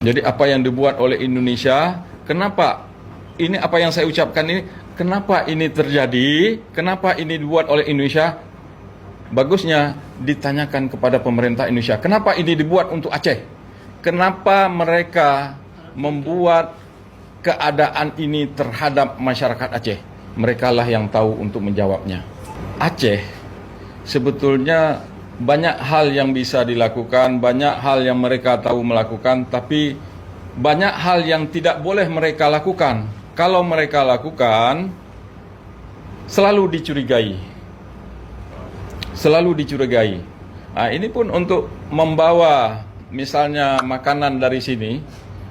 Jadi apa yang dibuat oleh Indonesia, kenapa ini apa yang saya ucapkan ini, kenapa ini terjadi, kenapa ini dibuat oleh Indonesia? Bagusnya ditanyakan kepada pemerintah Indonesia, kenapa ini dibuat untuk Aceh? Kenapa mereka membuat keadaan ini terhadap masyarakat Aceh? Mereka lah yang tahu untuk menjawabnya. Aceh sebetulnya banyak hal yang bisa dilakukan, banyak hal yang mereka tahu melakukan, tapi banyak hal yang tidak boleh mereka lakukan. Kalau mereka lakukan, selalu dicurigai. Selalu dicurigai. Nah, ini pun untuk membawa misalnya makanan dari sini,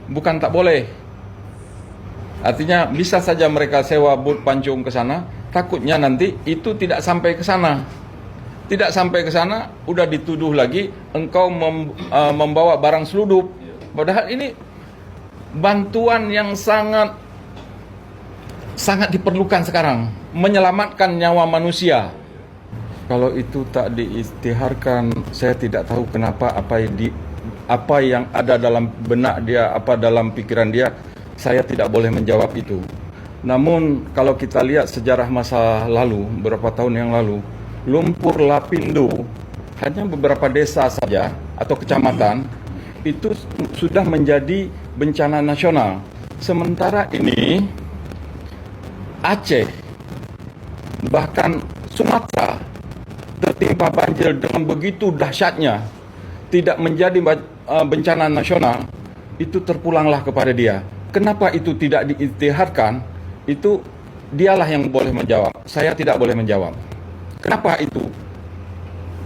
bukan tak boleh. Artinya bisa saja mereka sewa bot pancung ke sana, takutnya nanti itu tidak sampai ke sana. Tidak sampai ke sana, udah dituduh lagi engkau membawa barang selundup. Padahal ini bantuan yang sangat diperlukan sekarang, menyelamatkan nyawa manusia. Kalau itu tak diistiharkan, saya tidak tahu kenapa apa yang ada dalam benak dia, apa dalam pikiran dia, saya tidak boleh menjawab itu. Namun kalau kita lihat sejarah masa lalu, beberapa tahun yang lalu, Lumpur Lapindo, hanya beberapa desa saja atau kecamatan, itu sudah menjadi bencana nasional. Sementara ini Aceh, bahkan Sumatera tertimpa banjir dengan begitu dahsyatnya, tidak menjadi bencana nasional, itu terpulanglah kepada dia. Kenapa itu tidak diistiharkan? Itu dialah yang boleh menjawab. Saya tidak boleh menjawab. Kenapa itu?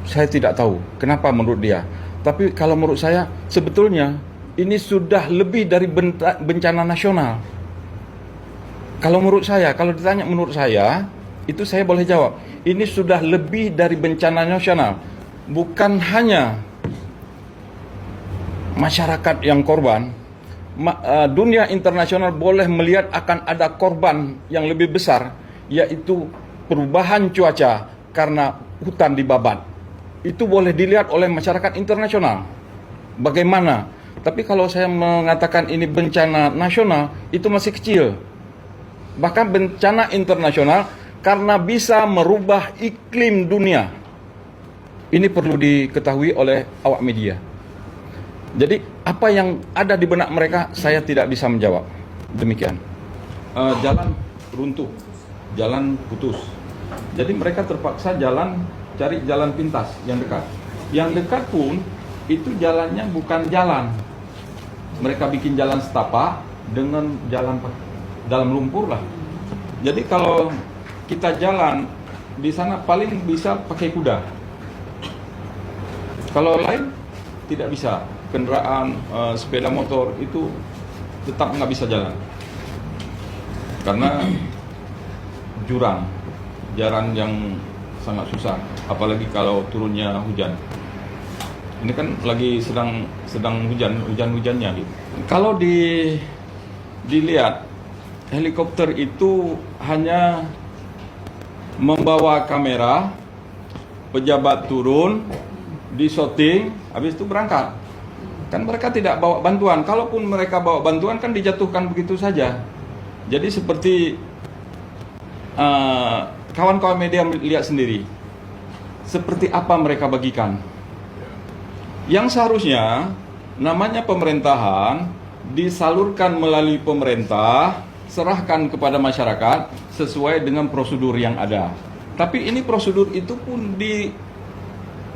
Saya tidak tahu. Kenapa menurut dia? Tapi kalau menurut saya, sebetulnya ini sudah lebih dari bencana nasional. Kalau menurut saya, kalau ditanya menurut saya, itu saya boleh jawab. Ini sudah lebih dari bencana nasional. Bukan hanya masyarakat yang korban, dunia internasional boleh melihat akan ada korban yang lebih besar, yaitu perubahan cuaca karena hutan dibabat. Itu boleh dilihat oleh masyarakat internasional. Bagaimana? Tapi kalau saya mengatakan ini bencana nasional, itu masih kecil. Bahkan bencana internasional karena bisa merubah iklim dunia. Ini perlu diketahui oleh awak media. Jadi apa yang ada di benak mereka, saya tidak bisa menjawab. Demikian. Jalan runtuh, jalan putus. Jadi mereka terpaksa cari jalan pintas yang dekat. Yang dekat pun itu jalannya bukan jalan. Mereka bikin jalan setapak dengan jalan dalam lumpur lah. Jadi kalau kita jalan di sana paling bisa pakai kuda. Kalau lain tidak bisa. Kendaraan sepeda motor itu tetap nggak bisa jalan karena jalan yang sangat susah, apalagi kalau turunnya hujan. Ini kan lagi sedang hujannya gitu. Kalau dilihat helikopter itu hanya membawa kamera, pejabat turun, di shooting, habis itu berangkat. Kan mereka tidak bawa bantuan. Kalaupun mereka bawa bantuan kan dijatuhkan begitu saja. Jadi seperti kawan-kawan media lihat sendiri, seperti apa mereka bagikan. Yang seharusnya namanya pemerintahan disalurkan melalui pemerintah, serahkan kepada masyarakat sesuai dengan prosedur yang ada. Tapi ini prosedur itu pun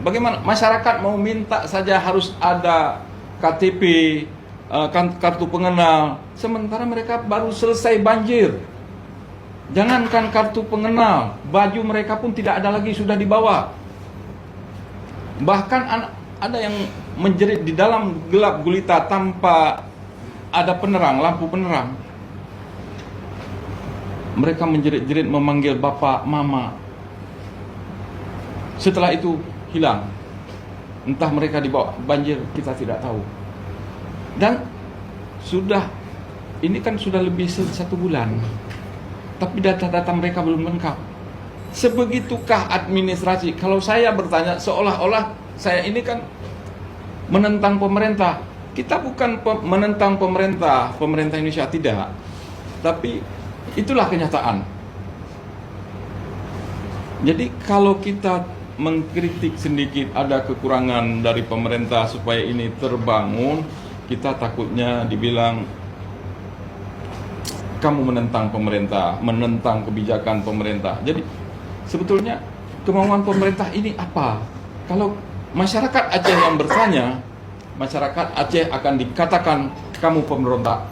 bagaimana masyarakat mau minta saja harus ada KTP, kartu pengenal, sementara mereka baru selesai banjir. Jangankan kartu pengenal, baju mereka pun tidak ada lagi, sudah dibawa. Bahkan ada yang menjerit di dalam gelap gulita tanpa ada penerang, lampu penerang. Mereka menjerit-jerit memanggil bapak, mama. Setelah itu hilang. Entah mereka dibawa banjir, kita tidak tahu. Dan ini kan sudah lebih 1 bulan, tapi data-data mereka belum lengkap. Sebegitukah administrasi? Kalau saya bertanya, seolah-olah saya ini kan menentang pemerintah. Kita bukan menentang pemerintah Indonesia, tidak. Tapi itulah kenyataan. Jadi kalau kita mengkritik sedikit ada kekurangan dari pemerintah supaya ini terbangun, kita takutnya dibilang kamu menentang pemerintah, menentang kebijakan pemerintah. Jadi sebetulnya kemauan pemerintah ini apa? Kalau masyarakat Aceh yang bertanya, masyarakat Aceh akan dikatakan kamu pemberontak.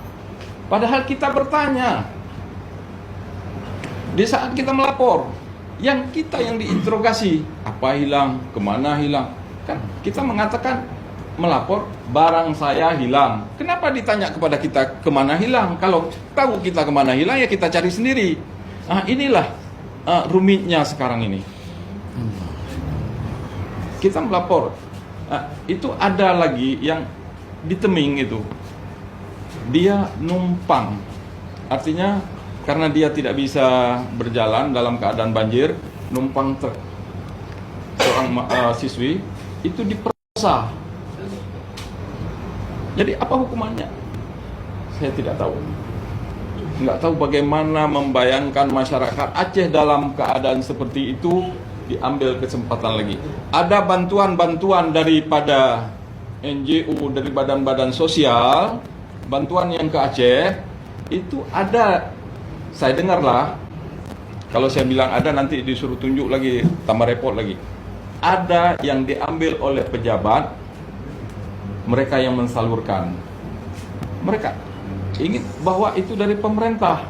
Padahal kita bertanya. Di saat kita melapor, yang kita yang diinterogasi, apa hilang, kemana hilang. Kan kita mengatakan melapor, barang saya hilang. Kenapa ditanya kepada kita kemana hilang? Kalau tahu kita kemana hilang, ya kita cari sendiri. Nah, inilah rumitnya sekarang ini. Kita melapor. Itu ada lagi yang di Teming itu. Dia numpang. Artinya karena dia tidak bisa berjalan dalam keadaan banjir, numpang truk. Seorang siswi itu diperkosa. Jadi apa hukumannya? Saya tidak tahu. Nggak tahu bagaimana membayangkan masyarakat Aceh dalam keadaan seperti itu diambil kesempatan lagi. Ada bantuan-bantuan daripada NGO, dari badan-badan sosial, bantuan yang ke Aceh, itu ada. Saya dengarlah, kalau saya bilang ada nanti disuruh tunjuk lagi, tambah repot lagi. Ada yang diambil oleh pejabat, mereka yang mensalurkan. Mereka ingin bahwa itu dari pemerintah,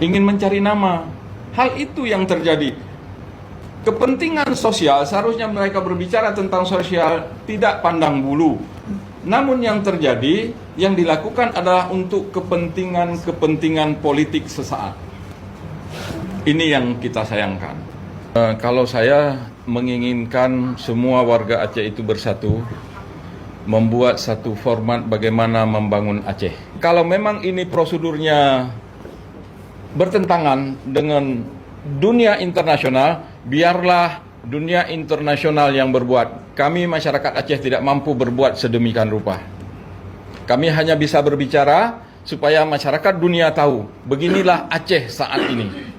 ingin mencari nama. Hal itu yang terjadi. Kepentingan sosial, seharusnya mereka berbicara tentang sosial, tidak pandang bulu. Namun yang terjadi, yang dilakukan adalah untuk kepentingan politik sesaat. Ini yang kita sayangkan. Kalau saya menginginkan semua warga Aceh itu bersatu, membuat satu format bagaimana membangun Aceh. Kalau memang ini prosedurnya bertentangan dengan dunia internasional, biarlah dunia internasional yang berbuat. Kami masyarakat Aceh tidak mampu berbuat sedemikian rupa. Kami hanya bisa berbicara supaya masyarakat dunia tahu beginilah Aceh saat ini.